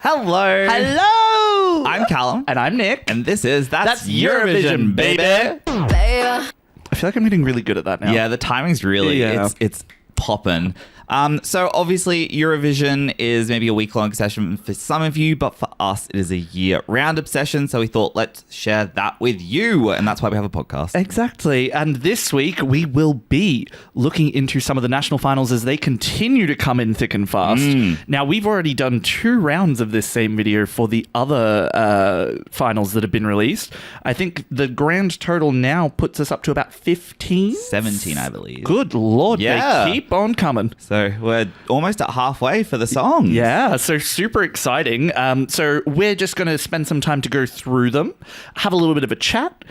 Hello. Hello. I'm Callum. And I'm Nick. And this is That's Eurovision, baby. I feel like I'm getting really good at that now. Yeah, the timing's really, it's popping. So obviously Eurovision is maybe a week-long session for some of you, but for us it is a year-round obsession. So we thought, let's share that with you. And that's why we have a podcast. Exactly. And this week we will be looking into some of the national finals as they continue to come in thick and fast. Now, we've already done 2 rounds of this same video for the other finals that have been released. I think the grand total now puts us up to about 15? 17, I believe. Good Lord. Yeah. They keep on coming. So we're almost at halfway for the songs. Yeah, so super exciting. So we're just going to spend some time to go through them, have a little bit of a chat,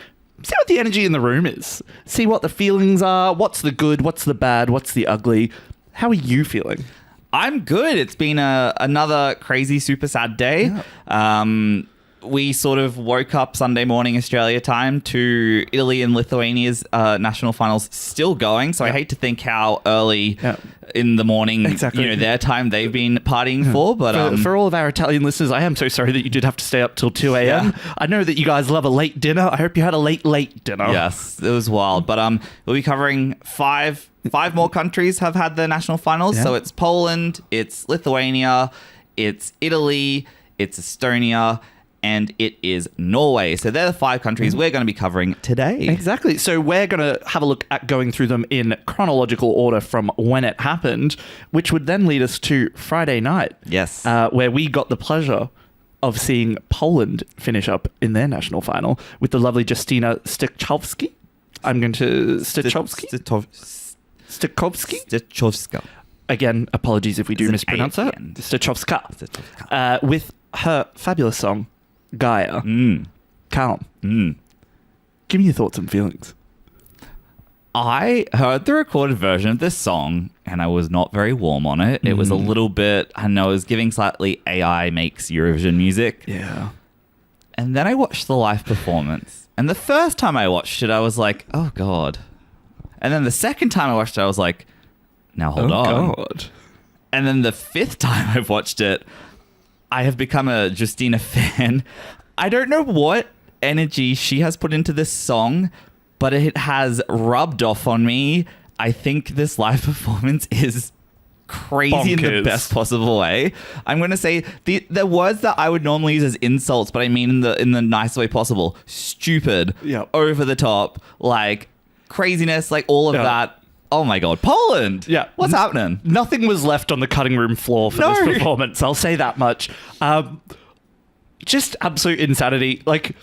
see what the energy in the room is, see what the feelings are, what's the good, what's the bad, what's the ugly. How are you feeling? I'm good. It's been another crazy, super sad day. Yeah. We sort of woke up Sunday morning Australia time to Italy and Lithuania's national finals still going. So I hate to think how early in the morning, their time they've been partying for. But for all of our Italian listeners, I am so sorry that you did have to stay up till 2 a.m. Yeah. I know that you guys love a late dinner. I hope you had a late dinner. Yes, it was wild. But we'll be covering five more countries have had their national finals. Yeah. So it's Poland, it's Lithuania, it's Italy, it's Estonia, and it is Norway. So they're the 5 countries we're going to be covering today. Exactly. So we're going to have a look at going through them in chronological order from when it happened, which would then lead us to Friday night. Yes. Where we got the pleasure of seeing Poland finish up in their national final with the lovely Justyna Steczkowska. I'm going to... Steczkowska. Again, apologies if we do mispronounce that. Steczkowska. With her fabulous song, GAJA. Callum, give me your thoughts and feelings. I heard the recorded version of this song and I was not very warm on it. It was a little bit, I know, it was giving slightly AI makes Eurovision music. Yeah. And then I watched the live performance. And the first time I watched it, I was like, oh God. And then the second time I watched it, I was like, now hold on. God. And then the 5th time I've watched it, I have become a Justyna fan. I don't know what energy she has put into this song, but it has rubbed off on me. I think this live performance is crazy in the best possible way. I'm going to say the words that I would normally use as insults, but I mean in the nicest way possible. Stupid, over the top, like craziness, like all of that. Oh my God, Poland! Yeah. What's happening? Nothing was left on the cutting room floor for this performance, I'll say that much. Just absolute insanity. Like,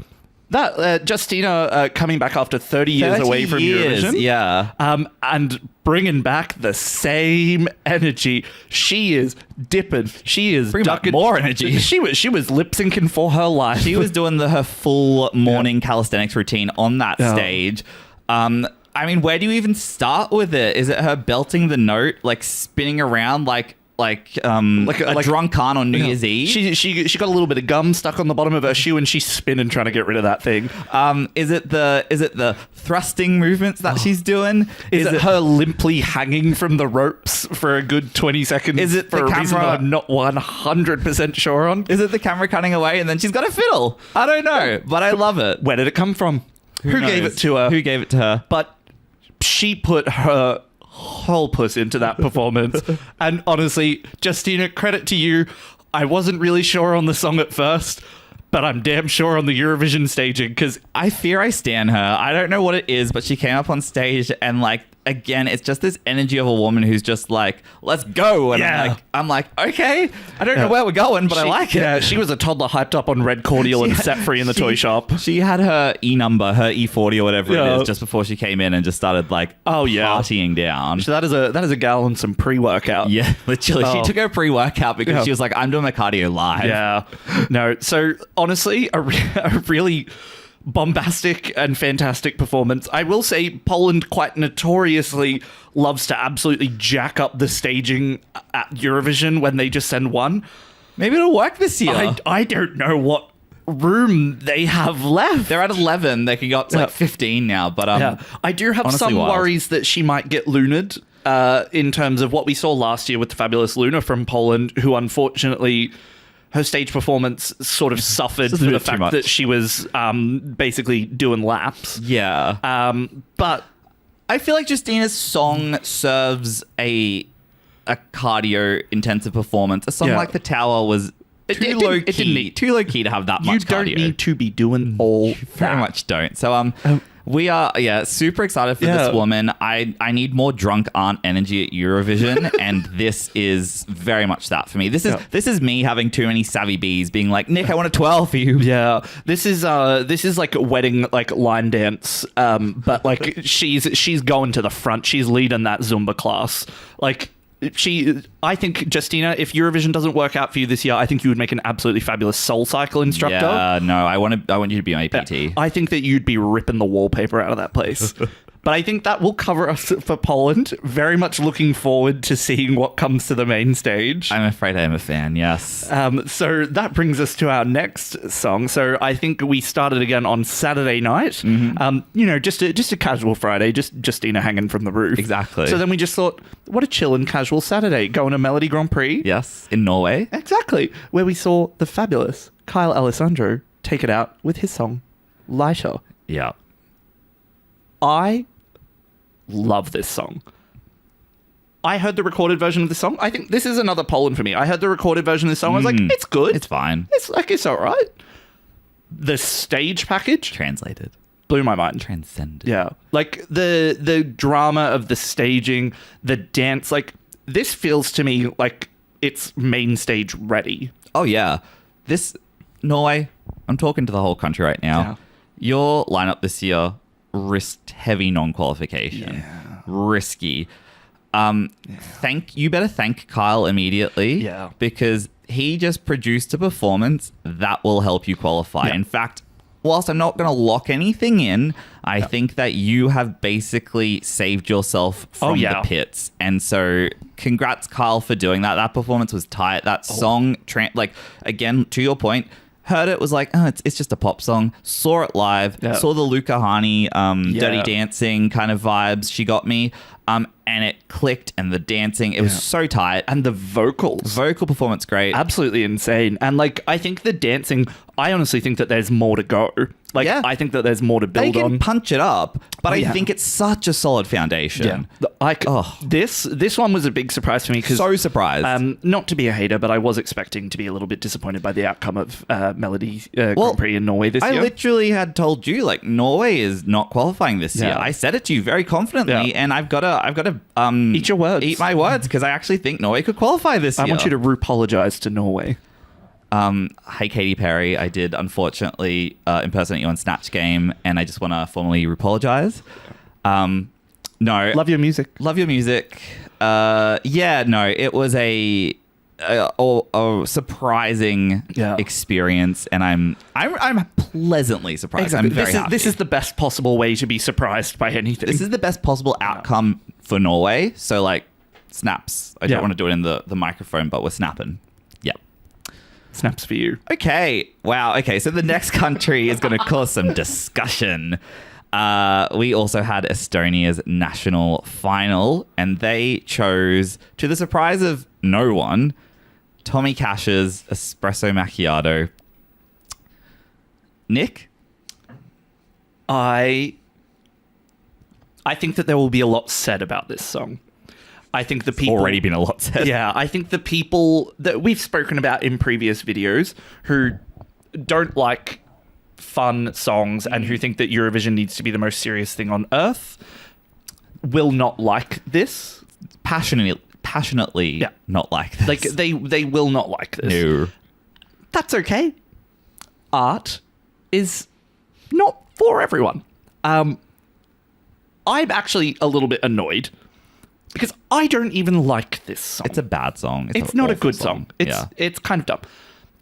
that Justyna coming back after 30 years away from Eurovision. Yeah. And bringing back the same energy. She is dipping. She is ducking. More energy. She was lip syncing for her life. She was doing her full morning calisthenics routine on that stage. I mean, where do you even start with it? Is it her belting the note, like spinning around like a drunk aunt on New Year's Eve? She got a little bit of gum stuck on the bottom of her shoe and she's spinning trying to get rid of that thing. Is it the thrusting movements that she's doing? Is it her limply hanging from the ropes for a good 20 seconds? Is it for the a reason camera? that I'm not 100% sure on? Is it the camera cutting away and then she's got a fiddle? I don't know, but I love it. Where did it come from? Who gave it to her? Who gave it to her? But she put her whole puss into that performance. And honestly, Justyna, credit to you. I wasn't really sure on the song at first, but I'm damn sure on the Eurovision staging because I fear I stan her. I don't know what it is, but she came up on stage and like, again, it's just this energy of a woman who's just like, let's go. And I'm like, okay, I don't know where we're going, but I like it. Yeah, she was a toddler hyped up on red cordial and set free in the toy shop. She had her E number, her E40 or whatever it is, just before she came in and just started like partying down. So that is a gal on some pre-workout. Yeah, literally. She took her pre-workout because she was like, I'm doing my cardio live. Yeah. No, so honestly, a really bombastic and fantastic performance. I will say Poland quite notoriously loves to absolutely jack up the staging at Eurovision when they just send one. Maybe it'll work this year. I don't know what room they have left. They're at 11. They can go up to like 15 now. But I do have some worries that she might get lunared in terms of what we saw last year with the fabulous Luna from Poland, who unfortunately her stage performance sort of suffered Just a for bit the too fact much. that she was basically doing laps. Yeah. But I feel like Justyna's song serves a cardio intensive performance. A song Yeah. like The Tower was too low key. Too low key to have that you much don't cardio. need to be doing all Very that. much don't. So we are super excited for Yeah. this woman. I need more drunk aunt energy at Eurovision, and this is very much that for me. This is me having too many savvy bees being like, Nick, I want a 12 for you. Yeah, this is like a wedding like line dance, but like she's going to the front. She's leading that Zumba class. Like I think Justyna, if Eurovision doesn't work out for you this year, I think you would make an absolutely fabulous Soul Cycle instructor. Yeah, no, I want you to be my PT. I think that you'd be ripping the wallpaper out of that place. But I think that will cover us for Poland. Very much looking forward to seeing what comes to the main stage. I'm afraid I am a fan, yes. So that brings us to our next song. So I think we started again on Saturday night. Just a casual Friday, just Justyna hanging from the roof. Exactly. So then we just thought, what a chill and casual Saturday. Going to Melody Grand Prix. Yes, in Norway. Exactly. Where we saw the fabulous Kyle Alessandro take it out with his song, Lighter. Yeah. I love this song. I heard the recorded version of the song. I think this is another Poland for me. I heard the recorded version of the song. I was like, it's good. It's fine. It's all right. The stage package Translated. blew my mind. Transcended. Yeah. Like the drama of the staging, the dance, like this feels to me like it's main stage ready. Oh, yeah. This, Norway, I'm talking to the whole country right now. Yeah. Your lineup this year risked heavy non-qualification. Yeah. Risky. You better thank Kyle immediately. Yeah. Because he just produced a performance that will help you qualify. Yeah. In fact, whilst I'm not going to lock anything in, I think that you have basically saved yourself from the pits. And so congrats, Kyle, for doing that. That performance was tight. That song, again, to your point, heard it, was like, oh, it's just a pop song. Saw it live. Yeah. Saw the Luca Hani Dirty Dancing kind of vibes. She got me. And it clicked, and the dancing, it was so tight. And the vocals. Vocal performance, great. Absolutely insane. And like, I think the dancing, I honestly think that there's more to go. Like, I think that there's more to build They can on. punch it up, but I think it's such a solid foundation. This one was a big surprise for me because So surprised. not to be a hater, but I was expecting to be a little bit disappointed by the outcome of Melody Grand Prix in Norway this year. I literally had told you, like, Norway is not qualifying this year. Yeah. I said it to you very confidently, and I've got to Eat your words. Eat my words, because I actually think Norway could qualify this year. I want you to apologize to Norway. Hi, Katy Perry. I did, unfortunately, impersonate you on Snatch Game, and I just want to formally apologize. No. Love your music. Love your music. It was a surprising experience, and I'm pleasantly surprised. Exactly. I'm very happy. This is the best possible way to be surprised by anything. This is the best possible outcome for Norway. So, like, snaps. I don't want to do it in the microphone, but we're snapping. Yeah. Snaps for you. Okay. Wow. Okay. So the next country is going to cause some discussion. We also had Estonia's national final, and they chose, to the surprise of no one, Tommy Cash's Espresso Macchiato. Nick? I think that there will be a lot said about this song. I think the people... Already been a lot said. Yeah, I think the people that we've spoken about in previous videos who don't like fun songs and who think that Eurovision needs to be the most serious thing on earth will not like this. Passionately not like this. Like, they will not like this. No. That's okay. Art is not for everyone. I'm actually a little bit annoyed because I don't even like this song. It's a bad song. It's an not a awful good song. Yeah. It's kind of dumb.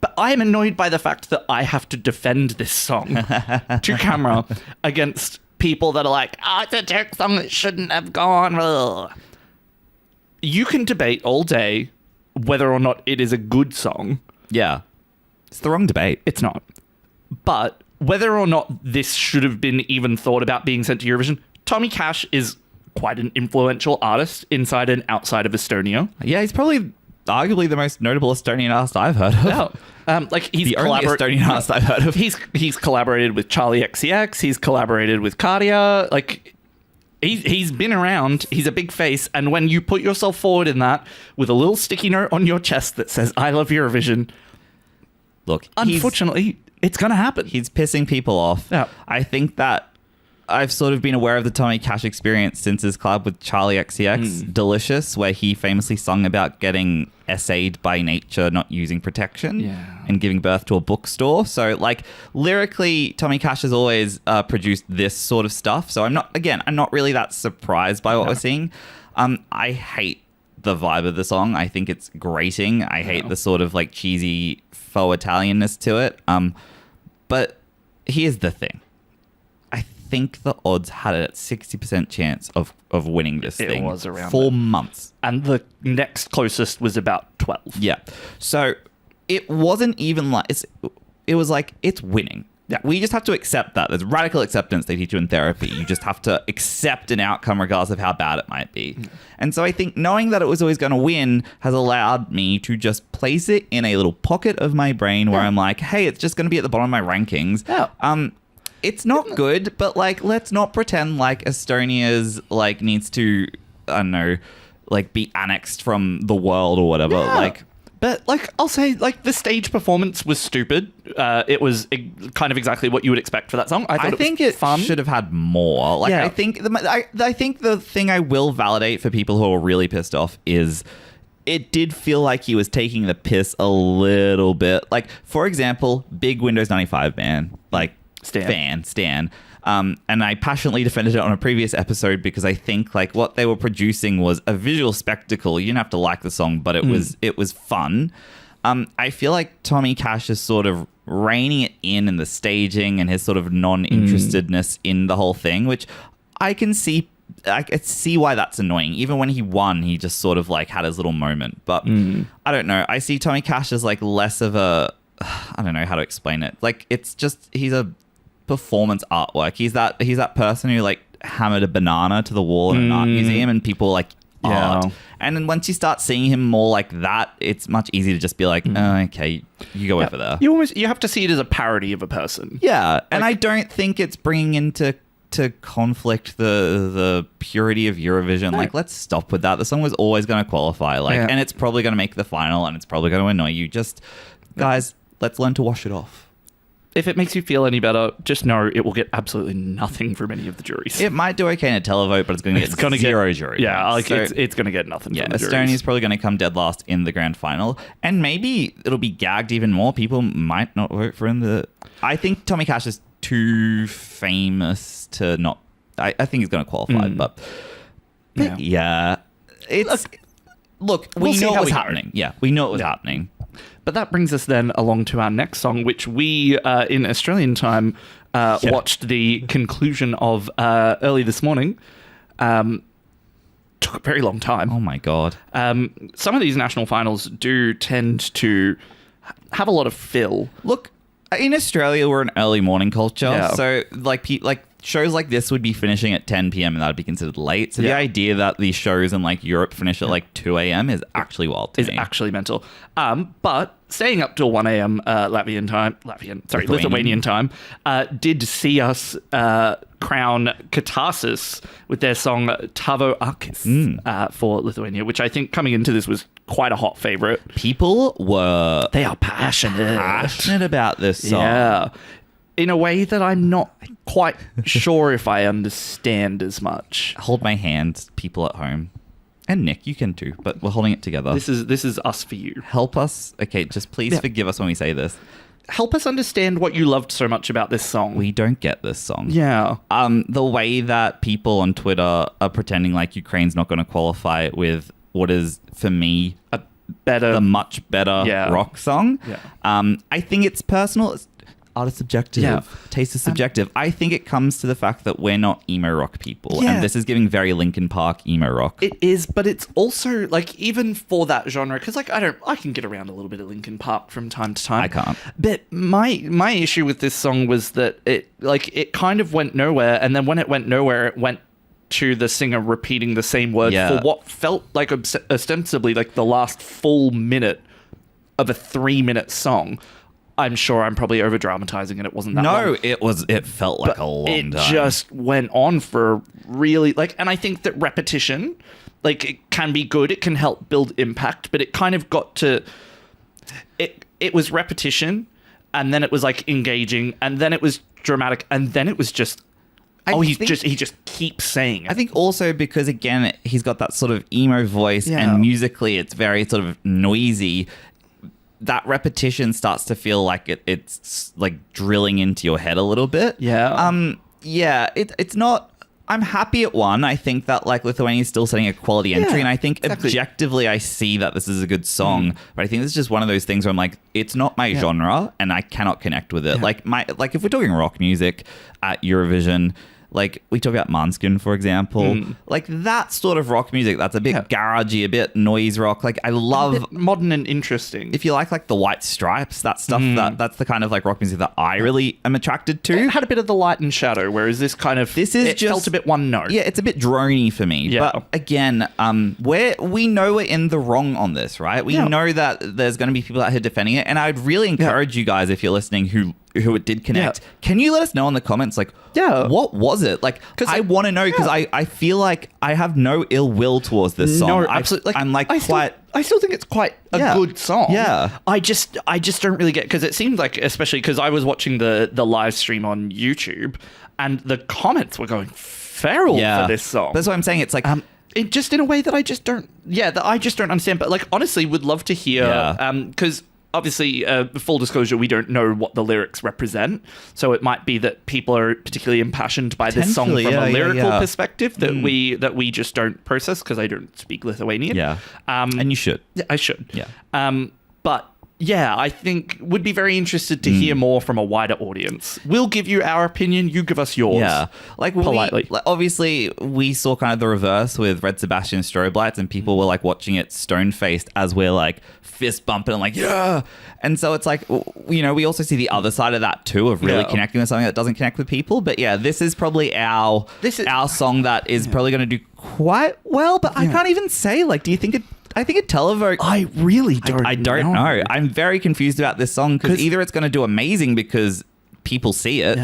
But I am annoyed by the fact that I have to defend this song to camera against people that are like, it's a Turk song that shouldn't have gone. Ugh. You can debate all day whether or not it is a good song. Yeah. It's the wrong debate. It's not. But whether or not this should have been even thought about being sent to Eurovision, Tommy Cash is quite an influential artist inside and outside of Estonia. Yeah, he's probably... arguably the most notable Estonian artist I've heard of. Like he's The only Estonian artist I've heard of. He's collaborated with Charlie XCX. He's collaborated with Cardia. Like he's been around. He's a big face. And when you put yourself forward in that with a little sticky note on your chest that says "I love Eurovision," look, unfortunately, it's gonna happen. he's pissing people off. Yeah. I think that I've sort of been aware of the Tommy Cash experience since his collab with Charlie XCX, Delicious, where he famously sung about getting essayed by nature, not using protection, and giving birth to a bookstore. So, like, lyrically, Tommy Cash has always produced this sort of stuff. So I'm not really that surprised by what we're seeing. I hate the vibe of the song. I think it's grating. I hate the sort of like cheesy faux Italianness to it. But here's the thing. I think the odds had it at 60% chance of winning this thing. It was around 4 months. And the next closest was about 12. Yeah. So it wasn't even like it was like it's winning. Yeah. We just have to accept that. There's radical acceptance they teach you in therapy. You just have to accept an outcome regardless of how bad it might be. And so I think knowing that it was always going to win has allowed me to just place it in a little pocket of my brain where I'm like, hey, it's just going to be at the bottom of my rankings. Yeah. It's not good, but like, let's not pretend like Estonia's like needs to, I don't know, like be annexed from the world or whatever. Yeah. Like, but like I'll say, like the stage performance was stupid. It was kind of exactly what you would expect for that song. I think it fun. Should have had more. Like, Yeah. I think the thing I will validate for people who are really pissed off is it did feel like he was taking the piss a little bit. Like, for example, big Windows 95 fan, like Stan. And I passionately defended it on a previous episode because I think like what they were producing was a visual spectacle. You didn't have to like the song, but it was fun. I feel like Tommy Cash is sort of reining it in the staging and his sort of non-interestedness in the whole thing, which I can see. I can see why that's annoying. Even when he won, he just sort of like had his little moment. But I don't know. I see Tommy Cash as like less of a, I don't know how to explain it. Like it's just he's a performance artwork. He's that person who like hammered a banana to the wall in an art museum and people like art. And then once you start seeing him more like that, it's much easier to just be like, oh, okay, you go over there. You have to see it as a parody of a person. Yeah, and I don't think it's bringing into conflict the purity of Eurovision. Like, let's stop with that. The song was always going to qualify, and it's probably going to make the final, and it's probably going to annoy you. Just guys, let's learn to wash it off. If it makes you feel any better, just know it will get absolutely nothing from any of the juries. It might do okay in a televote, but it's going to get zero jury. Yeah, like so, it's going to get nothing from the juries. Estonia's probably going to come dead last in the grand final, and maybe it'll be gagged even more. People might not vote for him. I think Tommy Cash is too famous to not. I think he's going to qualify, but yeah, it's look. We know it was happening. Yeah, we know it was happening. But that brings us then along to our next song, which we, in Australian time, watched the conclusion of early this morning. Took a very long time. Oh, my God. Some of these national finals do tend to have a lot of fill. Look, in Australia, we're an early morning culture. Yeah. So, like shows like this would be finishing at 10 p.m. and that would be considered late. So the idea that these shows in like Europe finish at like 2 a.m. is actually wild to me. Is actually mental. But staying up till 1 a.m. Lithuanian time did see us crown Katarsis with their song Tavo Akys for Lithuania, which I think coming into this was quite a hot favorite. People were... They are passionate about this song. Yeah. In a way that I'm not quite sure if I understand as much. Hold my hand, people at home. And Nick, you can too, but we're holding it together. This is us for you. Help us. Okay, just please forgive us when we say this. Help us understand what you loved so much about this song. We don't get this song. Yeah. The way that people on Twitter are pretending like Ukraine's not going to qualify with what is, for me, the much better rock song. Yeah. I think it's personal. Art is subjective. Yeah. Taste is subjective. I think it comes to the fact that we're not emo rock people. Yeah. And this is giving very Linkin Park emo rock. It is, but it's also like even for that genre, because like I can get around a little bit of Linkin Park from time to time. I can't. But my issue with this song was that it kind of went nowhere, and then when it went nowhere, it went to the singer repeating the same word Yeah. for what felt like ostensibly like the last full minute of a 3-minute song. I'm sure I'm probably over dramatizing it. It wasn't that long. No, it felt like a long It time. just went on for really like, and I think that repetition, like, it can be good. It can help build impact, but it kind of got to it was repetition, and then it was like engaging, and then it was dramatic, and then it was just he just keeps saying it. I think also because, again, he's got that sort of emo voice, Yeah. and musically it's very sort of noisy. That repetition starts to feel like it's like drilling into your head a little bit. Yeah. It's not. I'm happy it won. I think that like Lithuania is still setting a quality entry, and I think objectively I see that this is a good song. But I think this is just one of those things where I'm like, it's not my genre, and I cannot connect with it. Yeah. Like if we're talking rock music at Eurovision. Like, we talk about Måneskin, for example. Like, that sort of rock music, that's a bit garagey, a bit noise rock. Like, I love... modern and interesting. If you like the White Stripes, that stuff, that's the kind of, like, rock music that I really am attracted to. It had a bit of the light and shadow, whereas this kind of... It felt a bit one note. Yeah, it's a bit drony for me. Yeah. But, again, we know we're in the wrong on this, right? We know that there's going to be people out here defending it. And I'd really encourage you guys, if you're listening, who it did connect, can you let us know in the comments, like, what was it? Like, because I want to know, because I feel like I have no ill will towards this song. No, absolutely. I still think it's quite a good song. Yeah. I just don't really get, because it seemed like, especially because I was watching the live stream on YouTube, and the comments were going feral for this song. That's what I'm saying. It's like... it just in a way that I just don't understand. But like, honestly, would love to hear, because obviously, full disclosure, we don't know what the lyrics represent. So it might be that people are particularly impassioned by this song from a lyrical perspective that we just don't process, because I don't speak Lithuanian. Yeah. And you should. Yeah, I should. Yeah. But yeah, I think would be very interested to hear more from a wider audience. We'll give you our opinion. You give us yours. Yeah. Like, politely. Obviously, we saw kind of the reverse with Red Sebastian strobe lights, and people were like watching it stone-faced as we're like fist bumping and like, yeah. And so it's like, you know, we also see the other side of that too, of really connecting with something that doesn't connect with people. But yeah, this is probably our song that is probably going to do quite well. But I can't even say, like, do you think it... I think it televote. I really don't. I don't know. I'm very confused about this song, because either it's going to do amazing because people see it,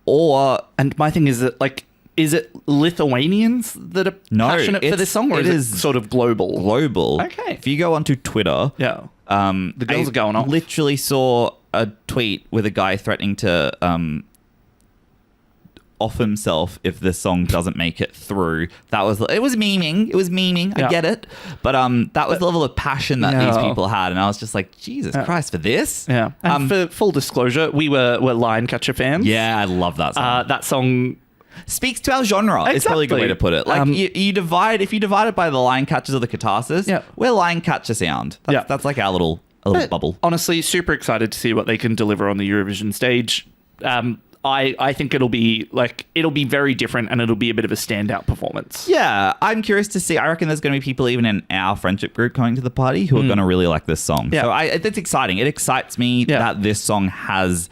or... And my thing is that, like, is it Lithuanians that are passionate for this song, or is it sort of global? Global. Okay. If you go onto Twitter, the girls are going off. Literally saw a tweet with a guy threatening to off himself if this song doesn't make it through. It was memeing. I get it, but that was the level of passion that these people had, and I was just like, Jesus Christ, for this. And for full disclosure, we were Lion Catcher fans. Yeah, I love that song. That song speaks to our genre. It's probably a good way to put it. Like, you divide it by the Lion Catchers or the Katarsis. We're Lion Catcher sound. That's like our little bubble. Honestly, super excited to see what they can deliver on the Eurovision stage. I think it'll be very different, and it'll be a bit of a standout performance. Yeah, I'm curious to see. I reckon there's going to be people even in our friendship group coming to the party who are going to really like this song. Yeah. So it's exciting. It excites me that this song has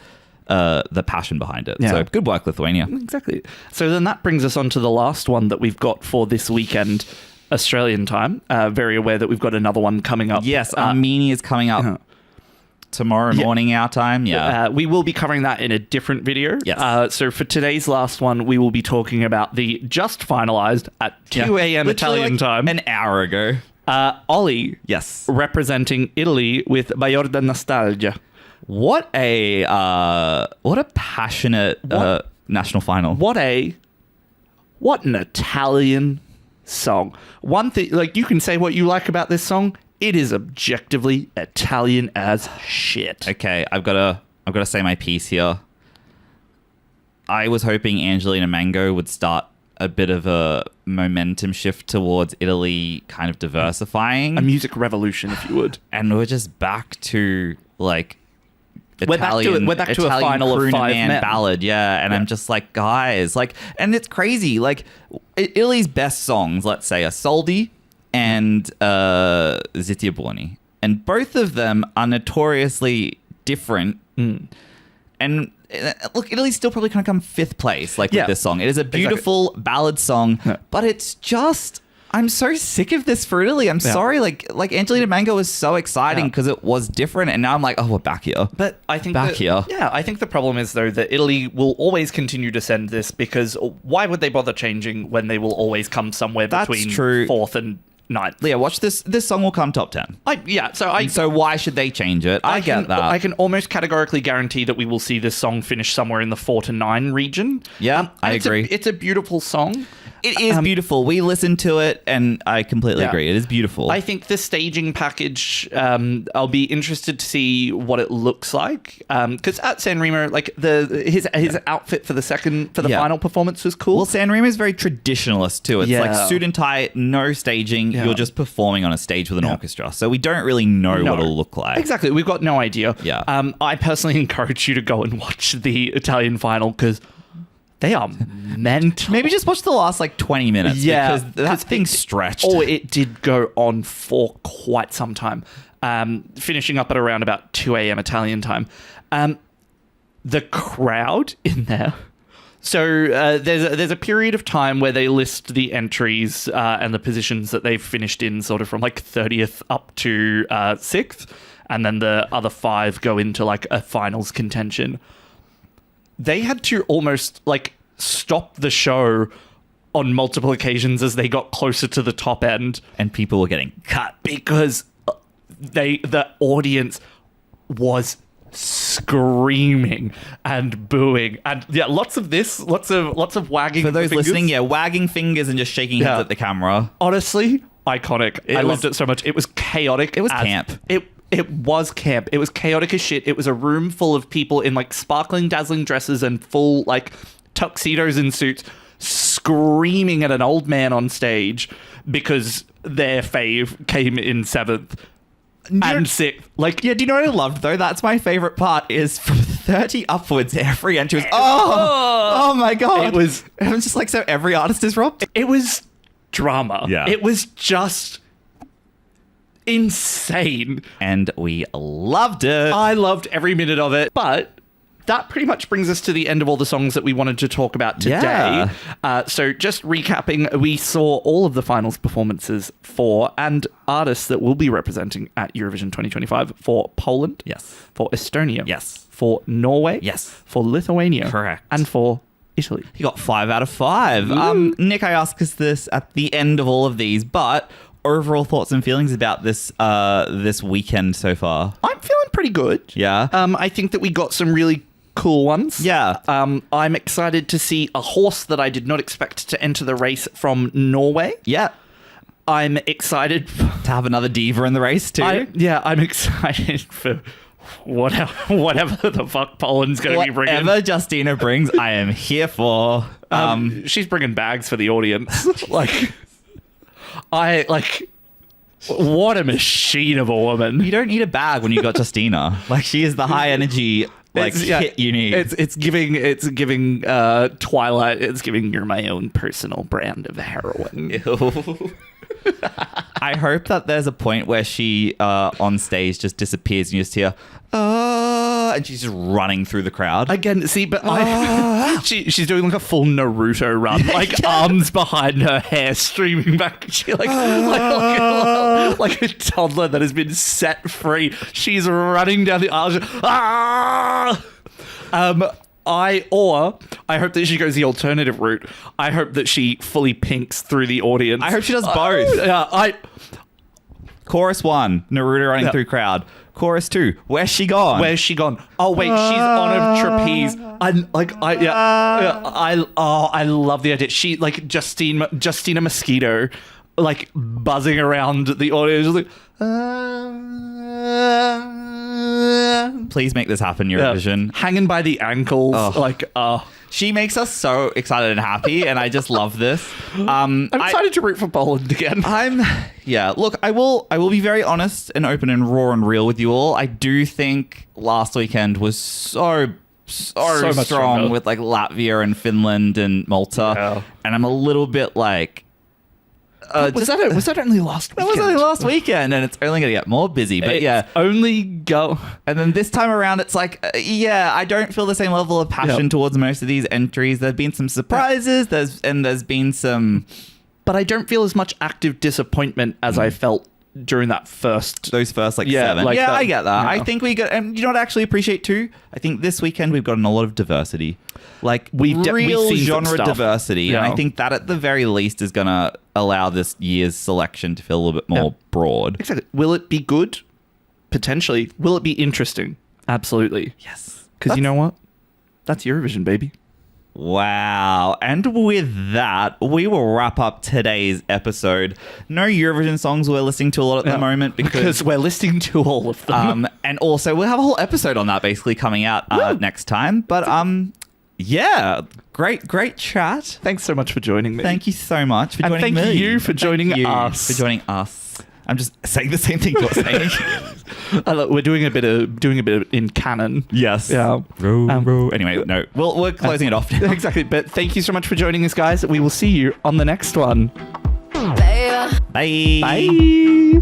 the passion behind it. So good work, Lithuania. Exactly. So then that brings us on to the last one that we've got for this weekend, Australian time. Very aware that we've got another one coming up. Yes, Armenia is coming up. Tomorrow morning, our time. We will be covering that in a different video. Yes. So for today's last one, we will be talking about the just finalized at 2 a.m. Italian time. An hour ago. Olly. Yes. Representing Italy with Balorda Nostalgia. What a passionate national final. What an Italian song. One thing, like, you can say what you like about this song. It is objectively Italian as shit. Okay, I've got to say my piece here. I was hoping Angelina Mango would start a bit of a momentum shift towards Italy kind of diversifying. A music revolution, if you would. And we're just back to, like, we're back to a final of 5 men. Ballad, and I'm just like, guys, like, and it's crazy. Like, Italy's best songs, let's say, are Soldi and Zitti Buoni, and both of them are notoriously different, And look, Italy's still probably going to come 5th place, like Yeah. with this song. It is a beautiful ballad song, but it's just... I'm so sick of this for Italy. I'm sorry. Like Angelina Mango was so exciting because it was different, and now I'm like, oh, we're back here. But I think here. Yeah, I think the problem is though that Italy will always continue to send this because why would they bother changing when they will always come somewhere between 4th and 9th? Yeah, watch this. This song will come top 10. So why should they change it? I get that. I can almost categorically guarantee that we will see this song finish somewhere in the 4 to 9 region. Yeah, I agree. It's a beautiful song. It is beautiful. We listened to it, and I completely agree. It is beautiful. I think the staging package, I'll be interested to see what it looks like. Because at San Remo, like his outfit for the final performance was cool. Well, San Remo is very traditionalist too. It's like suit and tie, no staging. Yeah. You're just performing on a stage with an orchestra. So we don't really know what it'll look like. Exactly. We've got no idea. Yeah. I personally encourage you to go and watch the Italian final because they are mental. Maybe just watch the last 20 minutes. Yeah, because that thing stretched. Oh, it did go on for quite some time. Finishing up at around about 2 a.m. Italian time. The crowd in there. So there's a period of time where they list the entries and the positions that they've finished in, sort of from 30th up to 6th, and then the other 5 go into a finals contention. They had to almost stop the show on multiple occasions as they got closer to the top end, and people were getting cut because the audience was screaming and booing, and lots of wagging. For those fingers. listening, wagging fingers and just shaking heads at the camera. Honestly, iconic. I loved it so much. It was chaotic. It was camp. It was camp. It was chaotic as shit. It was a room full of people in sparkling, dazzling dresses and full tuxedos and suits screaming at an old man on stage because their fave came in 7th and 6th. Do you know what I loved though? That's my favorite part is from 30 upwards, every entry was, oh my God. It was just so every artist is robbed. It was drama. Yeah. It was just insane. And we loved it. I loved every minute of it. But that pretty much brings us to the end of all the songs that we wanted to talk about today. Yeah. So just recapping, we saw all of the finals performances for and artists that will be representing at Eurovision 2025 for Poland. Yes. For Estonia. Yes. For Norway. Yes. For Lithuania. Correct. And for Italy. You got 5 out of 5. Nick, I asked us this at the end of all of these, but overall thoughts and feelings about this this weekend so far? I'm feeling pretty good. Yeah. I think that we got some really cool ones. Yeah. I'm excited to see a horse that I did not expect to enter the race from Norway. Yeah. I'm excited To have another diva in the race too. I'm excited for whatever the fuck Poland's going to be bringing. Whatever Justyna brings, I am here for. She's bringing bags for the audience. What a machine of a woman. You don't need a bag when you got Justyna. She is the high energy hit you need. It's giving Twilight. It's giving you're my own personal brand of heroin. I hope that there's a point where she on stage just disappears and you just hear and she's just running through the crowd again. See, but she's doing a full Naruto run, arms behind her hair streaming back. She like a toddler that has been set free. She's running down the aisle. I hope that she goes the alternative route. I hope that she fully pinks through the audience. I hope she does both. Chorus 1, Naruto running through crowd. Chorus 2, where's she gone? Where's she gone? Oh wait, she's on a trapeze. I love the idea. She Justyna Mosquito, buzzing around the audience, Please make this happen, Eurovision. Hanging by the ankles, She makes us so excited and happy, and I just love this. I'm excited to root for Poland again. Look, I will be very honest and open and raw and real with you all. I do think last weekend was so much strong with Latvia and Finland and Malta, and I'm a little bit Was that only last That weekend? was only last weekend, and it's only going to get more busy. But It's only go. And then this time around, it's like, I don't feel the same level of passion towards most of these entries. There've been some surprises. There's been some, but I don't feel as much active disappointment as I felt during those first 7. I get that. Yeah. I think we got, and you know what I actually appreciate too? I think this weekend we've gotten a lot of diversity. Like we've real seen genre diversity. Yeah. And I think that at the very least is going to allow this year's selection to feel a little bit more broad. Exactly. Will it be good? Potentially. Will it be interesting? Absolutely. Yes. Because you know what? That's Eurovision, baby. Wow. And with that, we will wrap up today's episode. No Eurovision songs we're listening to a lot at the moment because we're listening to all of them. And also we'll have a whole episode on that basically coming out next time. But great chat. Thanks so much for joining me. Thank you so much for joining me. Thank you for joining us. For joining us. I'm just saying the same thing you're saying. We're doing a bit of in canon. Yes. Yeah. Anyway, no. We're closing it off now. Exactly. But thank you so much for joining us, guys. We will see you on the next one. Bye. Bye.